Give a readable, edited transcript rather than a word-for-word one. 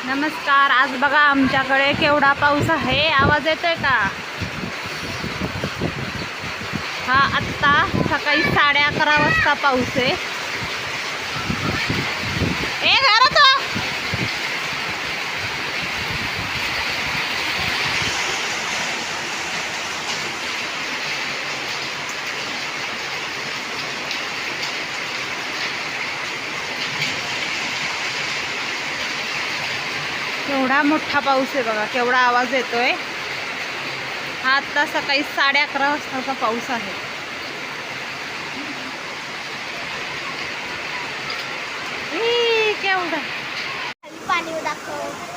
नमस्कार. आज बघा आमच्याकडे केवढा पाऊस आहे. आवाज येतोय का? हा आत्ता सकाळी 11:30 वाजता पाऊस आहे. ए घरात हो. केवढा मोठा पाऊस आहे बघा. केवढा आवाज येतोय. हा आत्ता सकाळी 11:30 वाजताचा पाऊस आहे. केवढा पाणी दाखव.